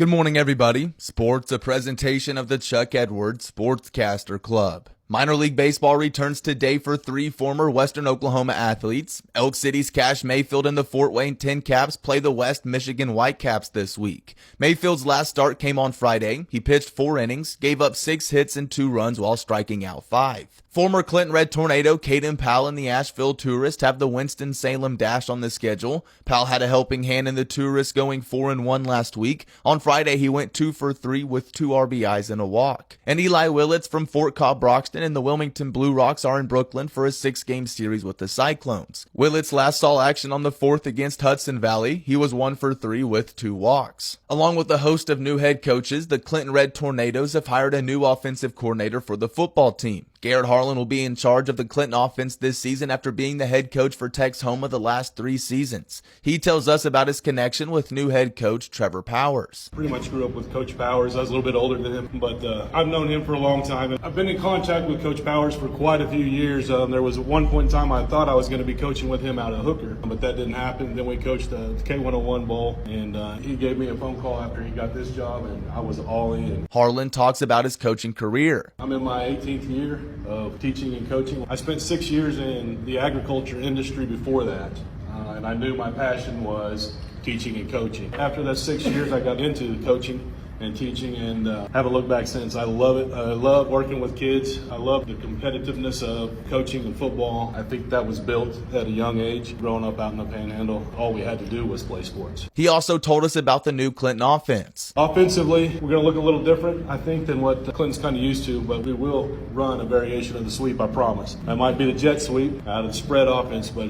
Good morning, everybody. Sports, a presentation of the Chuck Edwards Sportscaster Club. Minor League Baseball returns today for three former Western Oklahoma athletes. Elk City's Cash Mayfield and the Fort Wayne Tin Caps play the West Michigan Whitecaps this week. Mayfield's last start came on Friday. He pitched 4 innings, gave up 6 hits and 2 runs while striking out 5. Former Clinton Red Tornado Caden Powell and the Asheville Tourists have the Winston-Salem Dash on the schedule. Powell had a helping hand in the Tourists going 4-1 last week. On Friday, he went 2 for 3 with 2 RBIs and a walk. And Eli Willits from Fort Cobb-Broxton and the Wilmington Blue Rocks are in Brooklyn for a 6-game series with the Cyclones. Willits last saw action on the 4th against Hudson Valley. He was 1 for 3 with 2 walks. Along with a host of new head coaches, the Clinton Red Tornadoes have hired a new offensive coordinator for the football team. Garrett Harlan will be in charge of the Clinton offense this season after being the head coach for Tex Homa the last 3 seasons. He tells us about his connection with new head coach Trevor Powers. Pretty much grew up with Coach Powers. I was a little bit older than him, but I've known him for a long time. I've been in contact with Coach Powers for quite a few years. There was one point in time I thought I was going to be coaching with him out of Hooker, but that didn't happen. Then we coached the K101 Bowl, and he gave me a phone call after he got this job, and I was all in. Harlan talks about his coaching career. I'm in my 18th year of teaching and coaching. I spent 6 years in the agriculture industry before that, and I knew my passion was teaching and coaching. After that 6 years, I got into coaching and teaching, and haven't looked back since. I love it. I love working with kids. I love the competitiveness of coaching and football. I think that was built at a young age. Growing up out in the Panhandle, all we had to do was play sports. He also told us about the new Clinton offense. Offensively, we're going to look a little different, I think, than what Clinton's kind of used to, but we will run a variation of the sweep, I promise. That might be the jet sweep out of the spread offense, but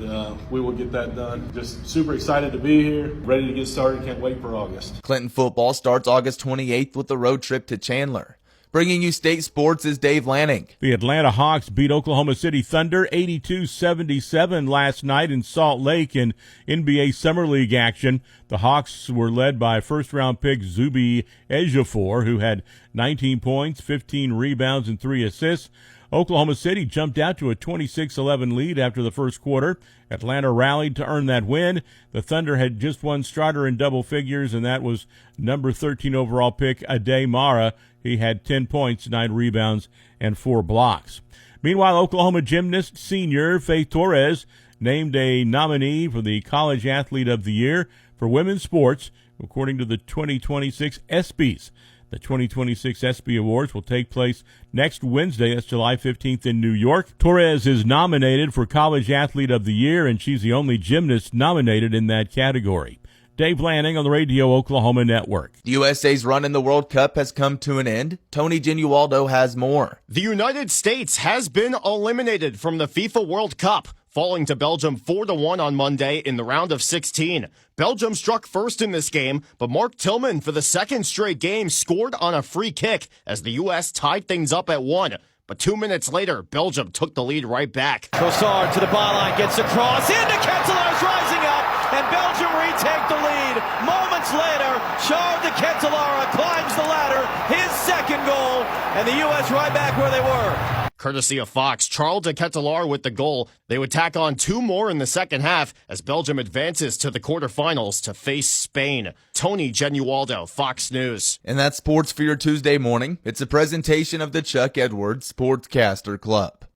we will get that done. Just super excited to be here, ready to get started. Can't wait for August. Clinton football starts August 28th with the road trip to Chandler. Bringing you state sports is Dave Lanning. The Atlanta Hawks beat Oklahoma City Thunder 82-77 last night in Salt Lake in NBA Summer League action. The Hawks were led by first-round pick Zuby Ejiofor, who had 19 points, 15 rebounds, and 3 assists. Oklahoma City jumped out to a 26-11 lead after the first quarter. Atlanta rallied to earn that win. The Thunder had just one starter in double figures, and that was number 13 overall pick Ade Mara. He had 10 points, 9 rebounds, and 4 blocks. Meanwhile, Oklahoma gymnast senior Faith Torres named a nominee for the College Athlete of the Year for women's sports, according to the 2026 ESPYs. The 2026 ESPY Awards will take place next Wednesday. That's July 15th in New York. Torres is nominated for College Athlete of the Year, and she's the only gymnast nominated in that category. Dave Lanning on the Radio Oklahoma Network. The USA's run in the World Cup has come to an end. Tony Genualdo has more. The United States has been eliminated from the FIFA World Cup, falling to Belgium 4-1 on Monday in the round of 16. Belgium struck first in this game, but Mark Tillman for the second straight game scored on a free kick as the U.S. tied things up at 1. But 2 minutes later, Belgium took the lead right back. Trossard to the byline, gets a cross into Ketelaer's rising up, and Belgium retake the lead. Moments later, Charles de Ketelaere climbs the ladder, his second goal, and the U.S. right back where they were. Courtesy of Fox, Charles de Ketelaere with the goal. They would tack on 2 more in the second half as Belgium advances to the quarterfinals to face Spain. Tony Genualdo, Fox News. And that's sports for your Tuesday morning. It's a presentation of the Chuck Edwards Sportscaster Club.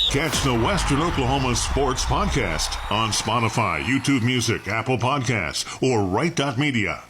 Catch the Western Oklahoma Sports Podcast on Spotify, YouTube Music, Apple Podcasts, or Right.Media.